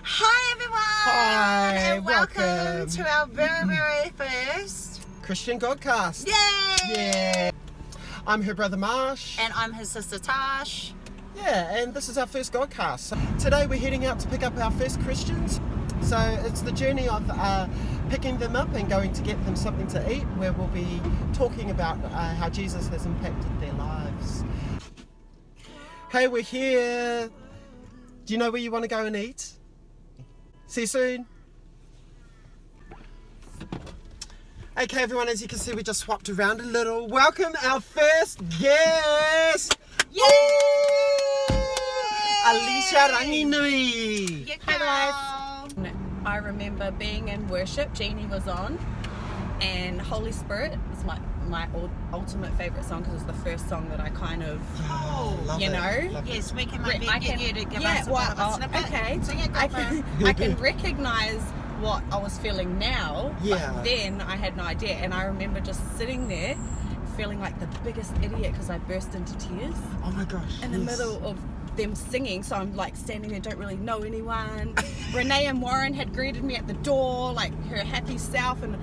Hi everyone! Hi, and welcome to our very first Christian Godcast. Yay! Yeah. I'm her brother Marsh. And I'm his sister Tarsh. Yeah, and this is our first Godcast. So today we're heading out to pick up our first Christians. So it's the journey of picking them up and going to get them something to eat, where we'll be talking about how Jesus has impacted their lives. Hey, we're here. Do you know where you want to go and eat? See you soon. Okay, everyone, as you can see, we just swapped around a little. Welcome our first guest. Yay! Alicia Ranginui. Hi guys. I remember being in worship, Jeannie was on, and Holy Spirit was my ultimate favourite song because it was the first song that I kind of, Love you it. know. Love Yes, it. we can maybe get you to give us a snippet. Okay. So yeah, go for it. I can recognise what I was feeling now, Yeah. but then I had no idea, and I remember just sitting there feeling like the biggest idiot because I burst into tears Oh my gosh. in the middle of them singing. So I'm like standing there, don't really know anyone. Renee and Warren had greeted me at the door, like her happy self, and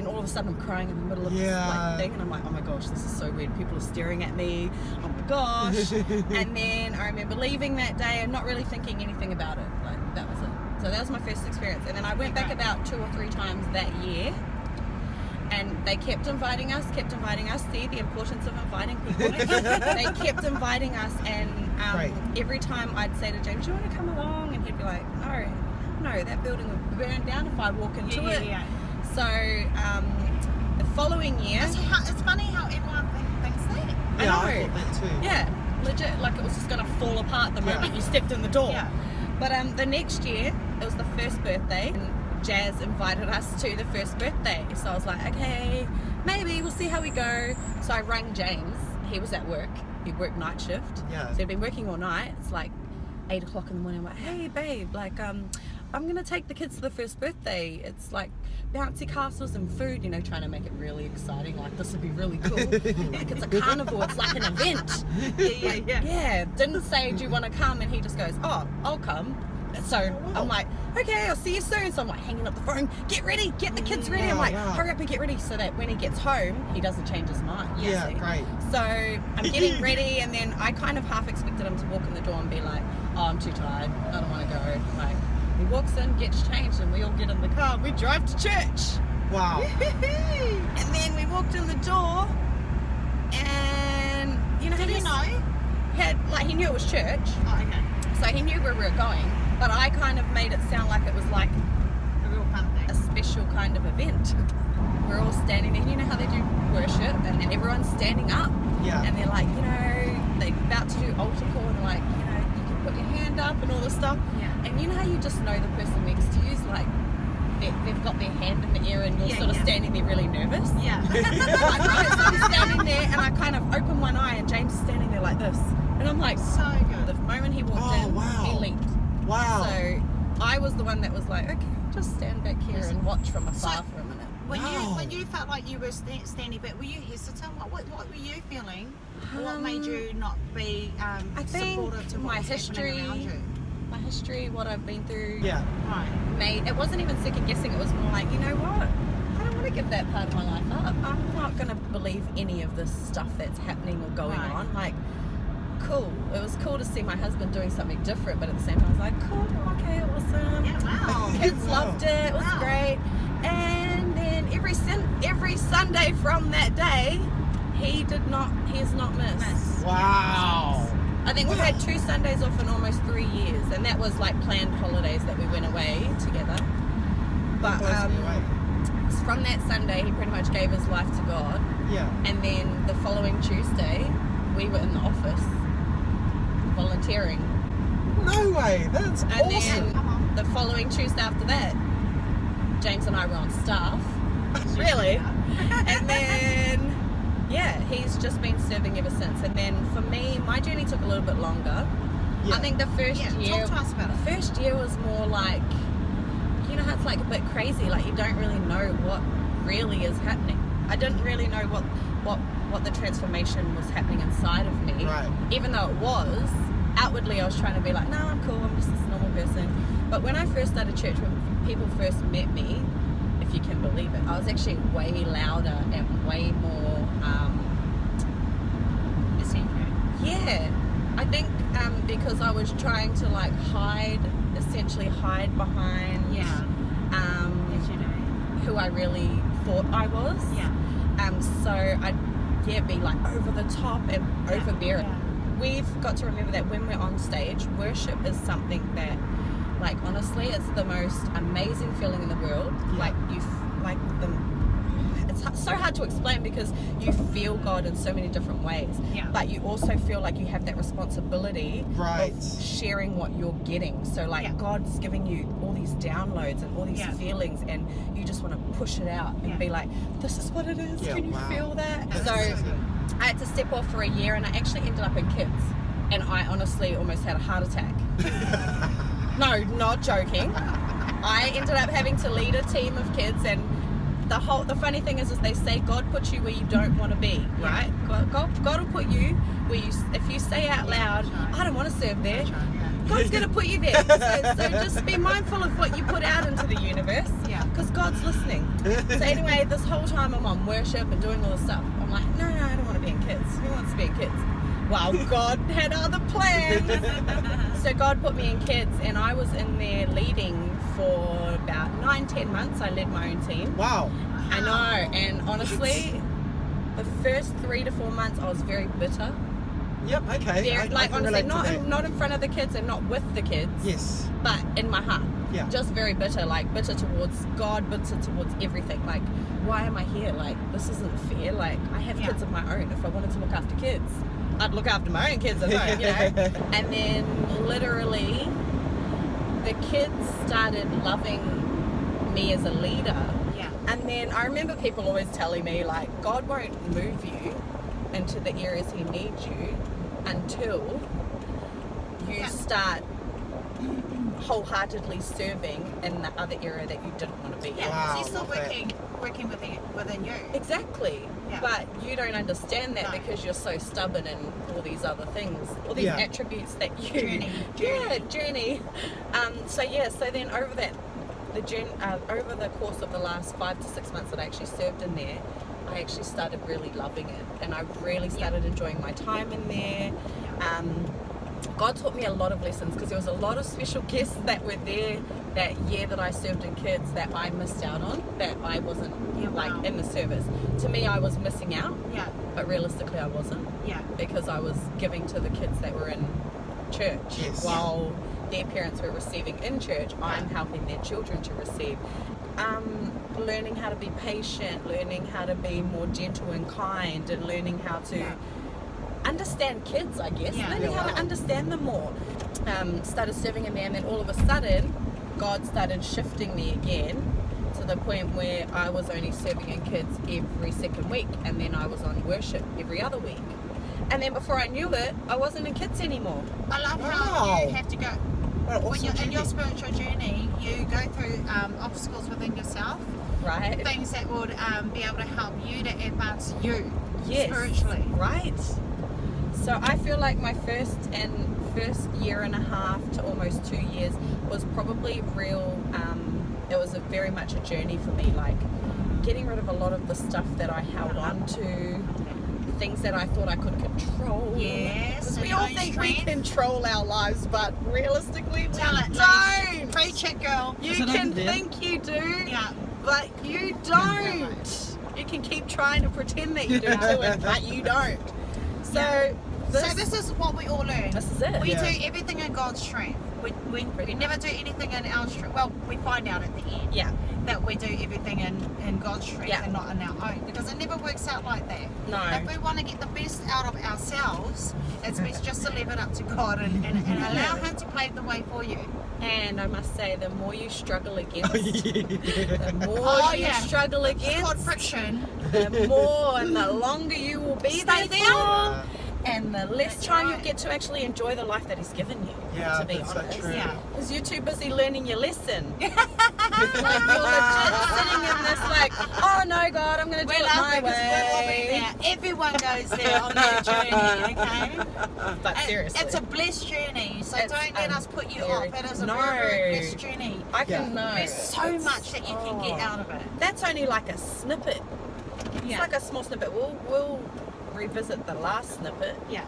all of a sudden I'm crying in the middle of this like thing, and I'm like, oh my gosh, this is so weird. People are staring at me. Oh my gosh. And then I remember leaving that day and not really thinking anything about it. Like that was it. So that was my first experience. And then I went back about 2 or 3 times that year. And they kept inviting us. See the importance of inviting people. They kept inviting us, and every time I'd say to James, do you want to come along? And he'd be like, no, that building would burn down if I walk into it. Yeah. So the following year... It's funny how everyone thinks that. Yeah, I thought that too. Yeah, legit, like it was just going to fall apart the moment you stepped in the door. Yeah. But the next year, it was the first birthday, and Jazz invited us to the first birthday. So I was like, okay, maybe we'll see how we go. So I rang James. He was at work. He worked night shift. Yeah. So he'd been working all night. It's like 8 o'clock in the morning. I'm like, hey babe, like I'm gonna take the kids to the first birthday. It's like bouncy castles and food, you know, trying to make it really exciting. Like this would be really cool. Like it's a carnival. It's like an event. Yeah. Didn't say, do you want to come? And he just goes, oh, I'll come. So I'm like, okay, I'll see you soon. So I'm like hanging up the phone, get ready, get the kids ready. I'm like, hurry up and get ready so that when he gets home, he doesn't change his mind. Yeah, great. So I'm getting ready, and then I kind of half expected him to walk in the door and be like, oh, I'm too tired, I don't want to go. Like, he walks in, gets changed, and we all get in the car, we drive to church. Wow. And then we walked in the door, and you know, Did he know? He knew it was church. Oh, okay. So he knew where we were going, but I kind of made it sound like it was like A real fun thing. a special kind of event. We're all standing there, you know how they do worship, and then everyone's standing up, Yeah. and they're like, you know, they're about to do altar call, and like, you know, you can put your hand up and all this stuff. Yeah. And you know how you just know the person next to you is like, they've got their hand in the air, and you're sort of standing there really nervous. Yeah. Like, right, so I'm standing there, and I kind of open one eye, and James is standing there like this, and I'm like, So good. the moment he walked in, he leaped. Wow. So I was the one that was like, okay, just stand back here and watch from afar for a minute. When you felt like you were standing back, were you hesitant? What were you feeling? What made you not be I think supportive to what my was happening around you? history, what I've been through, Yeah. Right. it wasn't even second guessing. It was more like, you know what? I don't want to give that part of my life up. I'm not going to believe any of this stuff that's happening or going on. Like, cool. It was cool to see my husband doing something different, but at the same time, I was like, cool, okay, awesome. Yeah, wow. Kids loved it. It was great. And then every Sunday from that day, he has not missed. Wow. I think we've had 2 Sundays off in almost 3 years, and that was like planned holidays that we went away together. But from that Sunday, he pretty much gave his life to God. Yeah. And then the following Tuesday, we were in the office volunteering. No way. That's And awesome. then the following Tuesday after that, James and I were on staff. Really? And then, he's just been serving ever since. And then for me, my journey took a little bit longer. Yeah. I think the first year, Talk to us about it. the first year was more like, you know how it's like a bit crazy, like you don't really know what really is happening. I didn't really know what the transformation was happening inside of me. Right. Even though it was, outwardly I was trying to be like, no, I'm cool, I'm just this normal person. But when I first started church, when people first met me, if you can believe it, I was actually way louder and way more yeah, I think because I was trying to like essentially hide behind who I really thought I was. So I'd be like over the top and overbearing. We've got to remember that when we're on stage, worship is something that, like, honestly, it's the most amazing feeling in the world. Like it's so hard to explain because you feel God in so many different ways, but you also feel like you have that responsibility of sharing what you're getting. So like God's giving you all these downloads and all these feelings, and you just want to push it out and be like, this is what it is. Can you feel that? So I had to step off for a year, and I actually ended up in kids, and I honestly almost had a heart attack. No, not joking. I ended up having to lead a team of kids, and the funny thing is they say God puts you where you don't want to be, right? God will put you where if you say out loud, I don't want to serve there, God's going to put you there. So just be mindful of what you put out into the universe, because God's listening. So anyway, this whole time I'm on worship and doing all this stuff, I'm like, no, I don't want to be in kids. Who wants to be in kids? Well, God had other plans. So God put me in kids, and I was in there leading for about 9-10 months. I led my own team. Wow. I know, and honestly, the first 3 to 4 months I was very bitter. Yep, okay. Honestly, not in front of the kids and not with the kids. Yes. But in my heart. Yeah. Just very bitter, like bitter towards God, bitter towards everything. Like, why am I here? Like, this isn't fair. Like, I have kids of my own. If I wanted to look after kids, I'd look after my own kids at home, you know. And then literally the kids started loving me as a leader. And then I remember people always telling me, like, God won't move you into the areas he needs you until you start wholeheartedly serving in the other area that you didn't want to be in. Because he's still working within you. Exactly. But you don't understand that because you're so stubborn and all these other things, all these attributes that you journey. So then over the course of the last 5 to 6 months that I actually served in there, I actually started really loving it, and I really started enjoying my time in there. God taught me a lot of lessons, because there was a lot of special guests that were there that year that I served in kids that I missed out on, that I wasn't in the service. To me, I was missing out, but realistically I wasn't, because I was giving to the kids that were in church while their parents were receiving in church. I'm helping their children to receive. Learning how to be patient, learning how to be more gentle and kind, and learning how to understand kids, I guess. Learning how to understand them more. Started serving in there, and then all of a sudden God started shifting me again to the point where I was only serving in kids every second week, and then I was on worship every other week. And then before I knew it, I wasn't in kids anymore. I love how you have to go. When you're in your spiritual journey, you go through obstacles within yourself. Right. Things that would be able to help you to advance you spiritually. Right. So I feel like my first year and a half to almost 2 years was probably real. It was very much a journey for me, like getting rid of a lot of the stuff that I held on to, things that I thought I could control. Yes. We all think we control our lives, but realistically we don't. Preach it, girl. You can think you do, but you don't. You can keep trying to pretend that you do too, but you don't. So this is what we all learn. This is it. We do everything in God's strength. We never do anything in our strength. Well, we find out at the end that we do everything in God's strength and not in our own, because it never works out like that. No. If we want to get the best out of ourselves, it's best just to leave it up to God and allow Him to pave the way for you. And I must say, the more you struggle against, the more you struggle against, it's called friction. the more and the longer you will be there for. and the less That's time right. you get to actually enjoy the life that He's given you. Yeah, to be that's so honest. true. Yeah. Because you're too busy learning your lesson. Like you're legit sitting in this like, oh no God, I'm going to do We're it my laughing because we've all been way. there. Everyone goes there on their journey, okay? But seriously. It's a blessed journey, so It's don't let us put you very- off. It is a No. very, very blessed journey. I can know. There's so much that you can get out of it. That's only like a snippet. It's like a small snippet. We'll revisit the last snippet Yeah.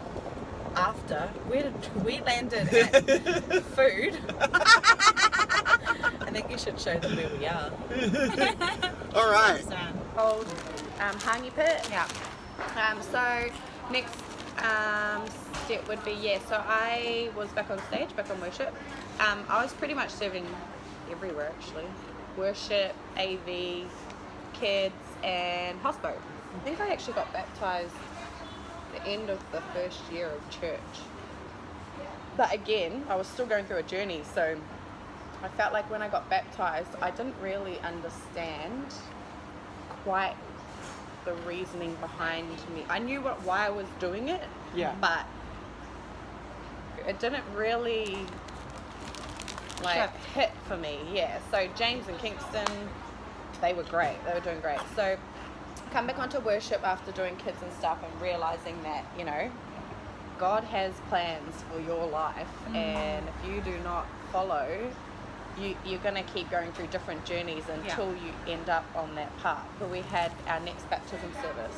after. Where did we landed at food? I think you should show them where we are. All right. So, Old hangi pit. yeah. So next step would be so I was back on stage, back on worship. I was pretty much serving everywhere actually. Worship, AV, kids, and hospo. I think I actually got baptized the end of the first year of church. But again, I was still going through a journey, so I felt like when I got baptized, I didn't really understand quite the reasoning behind me. I knew why I was doing it, Yeah. but it didn't really hit for me. Yeah. So James and Kingston, they were great. They were doing great. So come back onto worship after doing kids and stuff and realizing that, you know, God has plans for your life, and if you do not follow, you're going to keep going through different journeys until you end up on that path. But we had our next baptism service,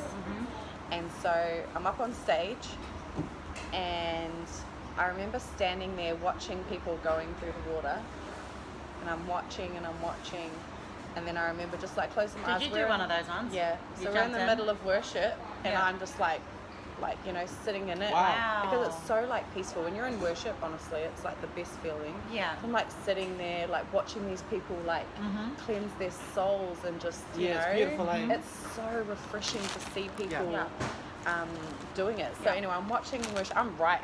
and so I'm up on stage, and I remember standing there watching people going through the water, and I'm watching, and then I remember just like closing my eyes. Did you do one of those ones? Yeah. You So we're in the jumped in? middle of worship, and Yeah. I'm just like, you know, sitting in it. Wow. Because it's so like peaceful. When you're in worship, honestly, it's like the best feeling. Yeah. I'm like sitting there, like watching these people like cleanse their souls and just, you know. It's beautiful, eh? It's so refreshing to see people Yeah. doing it. So anyway, I'm watching worship. I'm right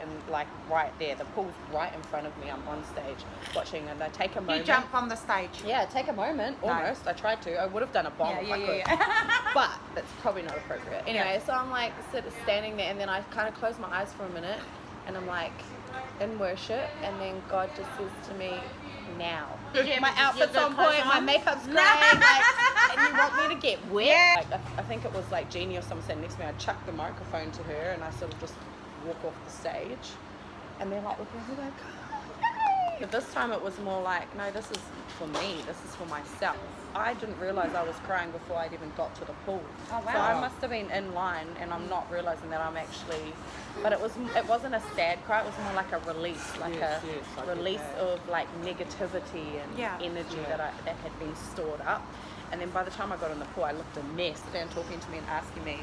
there. The pool's right in front of me. I'm on stage watching, and I take a moment. You jump on the stage. Yeah, take a moment, almost. I tried to. I would have done a bomb if I could. But that's probably not appropriate. Anyway, so I'm like standing there, and then I kind of close my eyes for a minute, and I'm like in worship, and then God just says to me, now. My outfit's on point, my makeup's great, and you want me to get wet? Yeah. Like, I think it was like Jeannie or someone sitting next to me. I chucked the microphone to her, and I sort of just walk off the stage, and they're like looking at me like, hey. But this time it was more like, no, this is for me, this is for myself. I didn't realise I was crying before I'd even got to the pool. Oh, wow. So I must have been in line, and I'm not realising that I'm actually, but it wasn't a sad cry, it was more like a release, like Yes, I get release that. of like negativity and energy that had been stored up. And then by the time I got in the pool, I looked a mess. They're talking to me and asking me,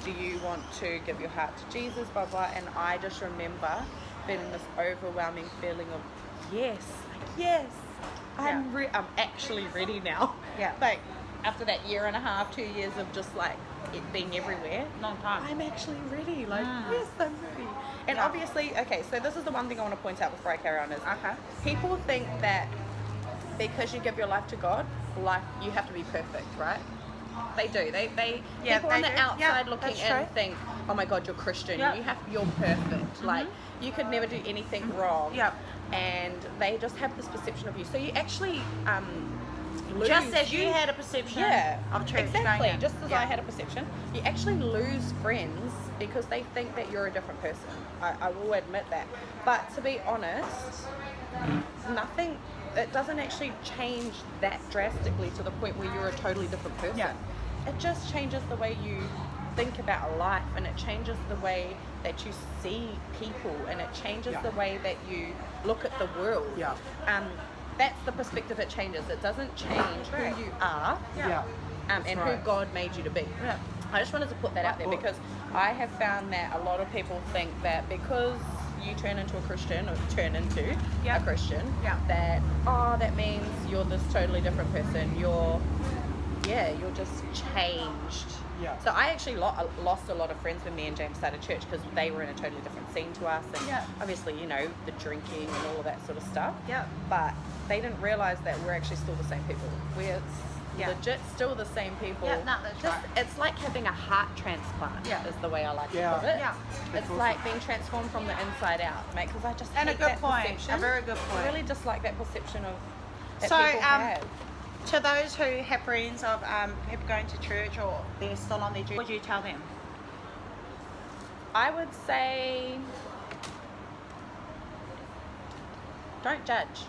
do you want to give your heart to Jesus, blah blah, and I just remember feeling this overwhelming feeling of yes, I'm actually ready now. Yeah. Like after that year and a half, 2 years of just like it being everywhere, Long time. I'm actually ready. Like yes, I'm ready. And obviously, okay, so this is the one thing I want to point out before I carry on is people think that because you give your life to God, you have to be perfect, right? They do. People on the outside looking in think, oh my God, you're Christian. You're perfect. Like you could never do anything wrong. And they just have this perception of you. So you actually lose. Just as you had a perception of church. Exactly. Going in. Just as I had a perception, you actually lose friends because they think that you're a different person. I will admit that. But to be honest, it doesn't actually change that drastically to the point where you're a totally different person. It just changes the way you think about life, and it changes the way that you see people, and it changes the way that you look at the world. That's the perspective it changes. It doesn't change who you are and who God made you to be. I just wanted to put that out there because I have found that a lot of people think that because you turn into a Christian or turn into a Christian, that means you're this totally different person. You're just changed. So I actually lost a lot of friends when me and James started church because they were in a totally different scene to us, and obviously, you know, the drinking and all of that sort of stuff. But they didn't realise that we're actually still the same people. legit still the same people. Yeah, no, that's right. It's like having a heart transplant. Yeah. Is the way I like to Yeah. put it. Yeah. It's like being transformed from the inside out, mate. Because I just And a hate good that point. perception. A very good point. I really dislike that perception of that So, people have. to those who have friends of people going to church or they're still on their journey, what would you tell them? I would say, don't judge.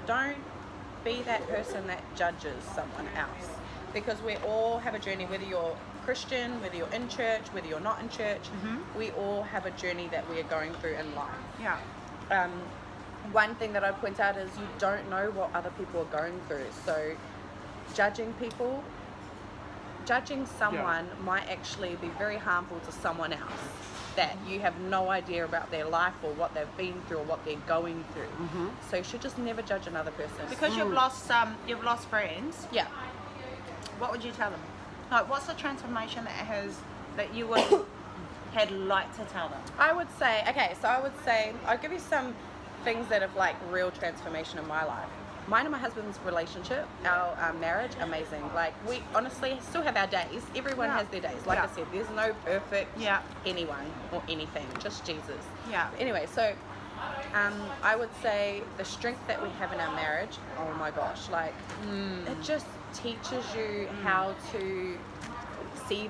Don't be that person that judges someone else, because we all have a journey, whether you're Christian, whether you're in church, whether you're not in church. We all have a journey that we are going through in life. Yeah. One thing that I point out is you don't know what other people are going through, so judging someone might actually be very harmful to someone else, that you have no idea about their life or what they've been through or what they're going through. So you should just never judge another person. Because you've lost friends. Yeah. What would you tell them? Like, what's the transformation that you would had liked to tell them? I would say, I'll give you some things that have like real transformation in my life. Mine and my husband's relationship, our marriage, amazing. Like, we honestly still have our days. Everyone has their days. Like I said, there's no perfect anyone or anything, just Jesus. Yeah. Anyway, so I would say the strength that we have in our marriage, oh my gosh, like it just teaches you how to see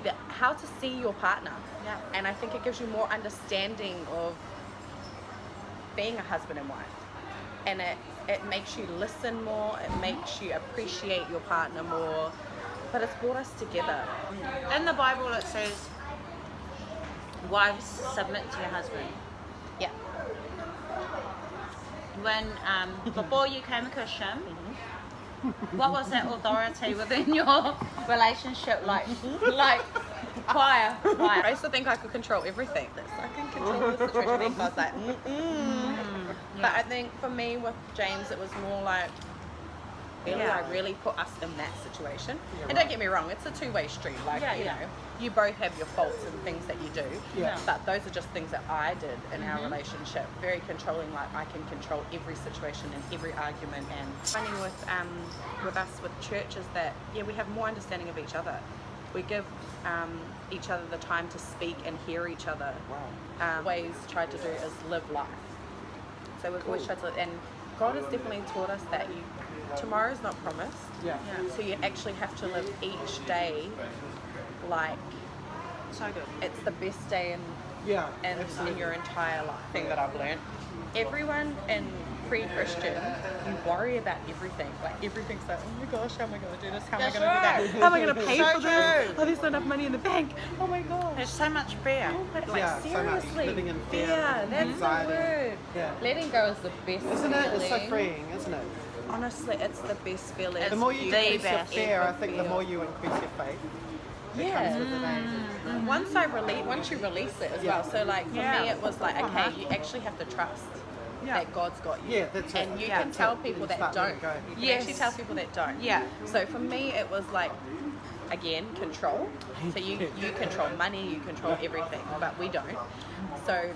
your partner. Yeah. And I think it gives you more understanding of being a husband and wife. And it makes you listen more, it makes you appreciate your partner more, but it's brought us together. In the Bible it says, wives, submit to your husband. Yeah. When before you became a Christian, what was that authority within your relationship like? Like choir. I used to think I could control everything. I can control the situation. I was like, But I think for me with James, it was more like, I really put us in that situation. And don't get me wrong, it's a two-way street. Like, you know, you both have your faults and things that you do. Yeah. But those are just things that I did in our relationship. Very controlling, like I can control every situation and every argument. And funny with us with church is that, we have more understanding of each other. We give each other the time to speak and hear each other. Wow. Ways tried to do is live life. So we've always tried to, and God has definitely taught us that tomorrow's not promised. Yeah. So you actually have to live each day like So good. it's the best day in your entire life. Thing that I've learned. Everyone in pre-Christian, you worry about everything. Like everything's like, oh my gosh, how am I going to do this? How am I going to do that? How am I going to pay for this? Oh, there's not enough money in the bank. Oh my gosh. There's so much fear. Oh my, So much seriously. living in fear, That's anxiety. the word. Yeah. Letting go is the best Isn't it? It's so feeling. freeing, isn't it? Honestly, it's the best feeling. The more you increase your best fear, I ever think the feel. more you increase your faith. It Yeah. comes with the day. Once you release it as well. So like for me, it was like, okay, you actually have to trust that God's got you. Yeah, that's it. And you Yeah, can tell so people you that start letting don't. go. You can Yes. actually tell people that don't. Yeah. So for me, it was like, again, control. So you control money, you control everything, but we don't. So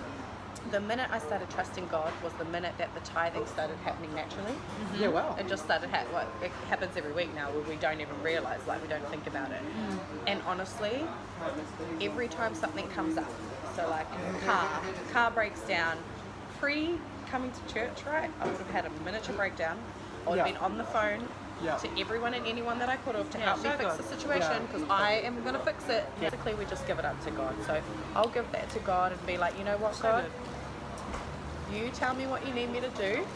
the minute I started trusting God was the minute that the tithing started happening naturally. Yeah, wow. It just started it happens every week now where we don't even realize, like we don't think about it. And honestly, every time something comes up, so like car breaks down, coming to church, right? I would have had a miniature breakdown. I would have been on the phone to everyone and anyone that I could have to help me fix the situation, because I am going to fix it. Basically, we just give it up to God. So I'll give that to God and be like, you know what, God? You tell me what you need me to do.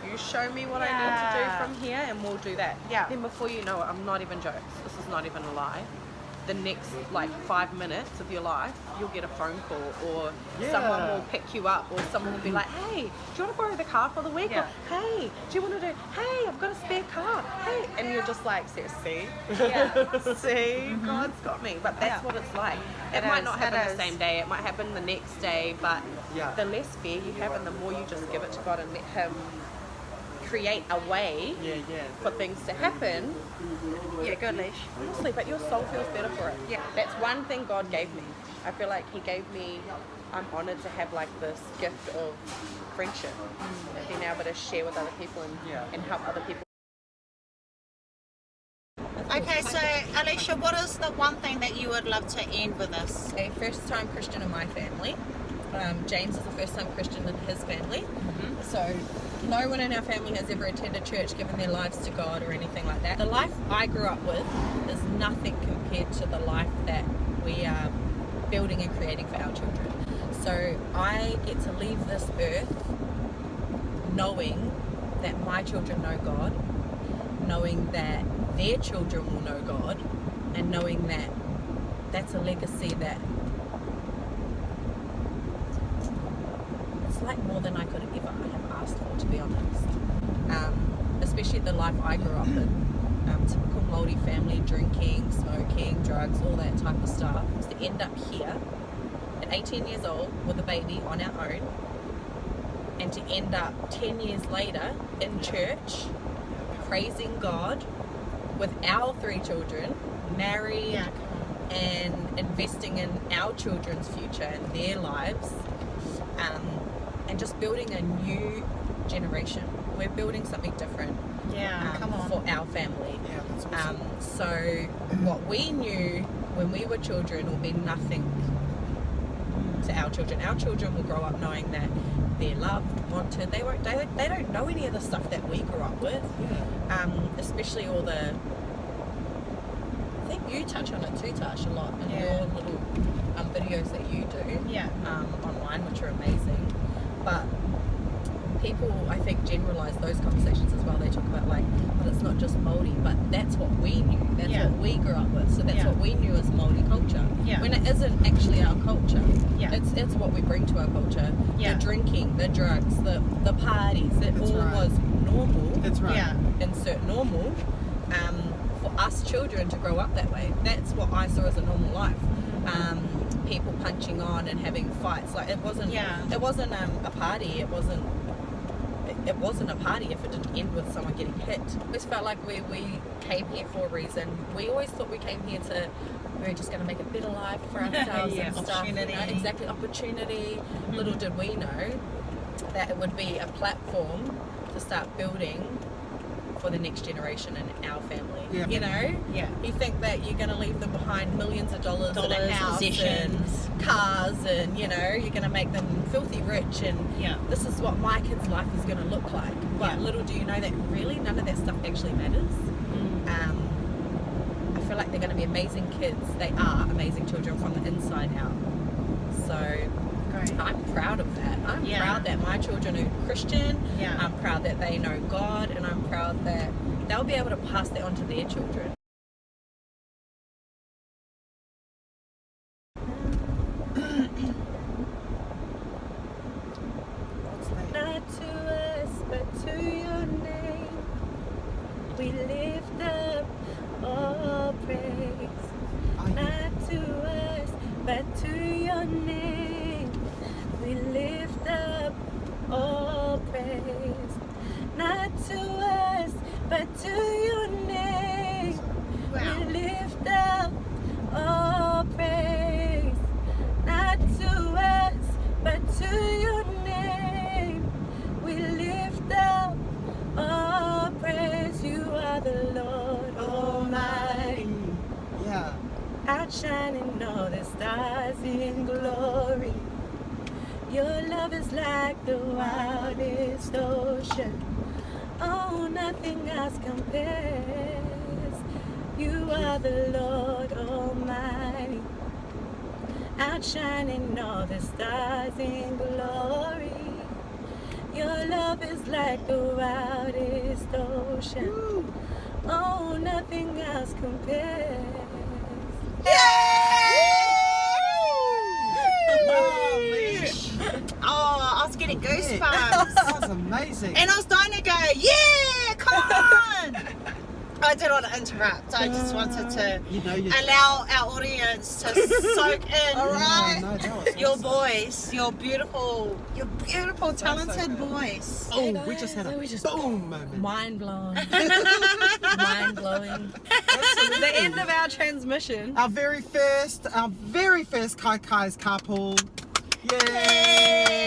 You show me what I need to do from here, and we'll do that. Yeah. Then before you know it, I'm not even jokes. This is not even a lie. The next 5 minutes of your life, you'll get a phone call, or someone will pick you up, or someone will be like, hey, do you want to borrow the car for the week? Yeah. Or, hey, do you want to do, hey, I've got a spare car. Hey, and you're just like, see, God's got me. But that's what it's like. It might not happen the same day. It might happen the next day. But the less fear you have, and the more you just give it to God and let Him create a way for things to happen. Yeah, good leash. Honestly, but your soul feels better for it. Yeah. That's one thing God gave me. I feel like He gave me, I'm honoured to have like this gift of friendship, and being able to share with other people and help other people. Okay, so Alicia, what is the one thing that you would love to end with us? A first-time Christian in my family. James is a first-time Christian in his family. So no one in our family has ever attended church, given their lives to God or anything like that. The life I grew up with is nothing compared to the life that we are building and creating for our children. So I get to leave this earth knowing that my children know God, knowing that their children will know God, and knowing that that's a legacy that it's like more than I could ever have asked for, to be honest. Especially the life I grew up in. Typical Māori family, drinking, smoking, drugs, all that type of stuff. To end up here at 18 years old with a baby on our own, and to end up 10 years later in church praising God with our 3 children, married, and investing in our children's future and their lives, and just building a new generation. We're building something different for our family. Yeah, that's awesome. So what we knew when we were children will be nothing to our children. Our children will grow up knowing that they're loved, wanted. They don't know any of the stuff that we grew up with. Especially all the, I think you touch on it too, Tarsh, a lot in your little videos that you do online, which are amazing. But people, I think, generalise those conversations as well. They talk about but it's not just Māori, but that's what we knew. That's what we grew up with. So that's what we knew as Māori culture. When it isn't actually our culture. It's what we bring to our culture. The drinking, the drugs, the parties, it all was normal. That's right. Insert normal. For us children to grow up that way. That's what I saw as a normal life. People punching on and having fights. Like it wasn't a party. It wasn't a party if it didn't end with someone getting hit. It always felt like we came here for a reason. We always thought we came here we were just going to make a better life for ourselves and stuff. Opportunity. Exactly, opportunity. Little did we know that it would be a platform to start building for the next generation in our family. You know? You think that you're going to leave them behind millions of dollars in a house and cars, and you're going to make them filthy rich, and this is what my kid's life is going to look like. But little do you know that really none of that stuff actually matters. I feel like they're going to be amazing kids. They are amazing children from the inside out. So I'm proud of that. I'm proud that my children are Christian. I'm proud that they know God, and I'm proud that they'll be able to pass that on to their children. Not to us, but to your name, we lift up all praise. Not to us, but to your name, we lift up all praise. Not to us, but to your name, we lift up all praise. Not to us, but to your name, we lift up all praise. You are the Lord Almighty, outshining all the stars in glory. Your love is like the wildest ocean. Oh, nothing else compares. You are the Lord Almighty, outshining all the stars in glory. Your love is like the wildest ocean. Oh, nothing else compares. Oh, I was getting goosebumps. That was amazing. And I was dying to go, yeah, come on. I didn't want to interrupt. I just wanted to allow our audience to soak in your voice, your beautiful, talented voice. Oh, we just had a boom moment. Mind blowing. Mind blowing. The end of our transmission. Our very first Kai Kai's carpool. Yay!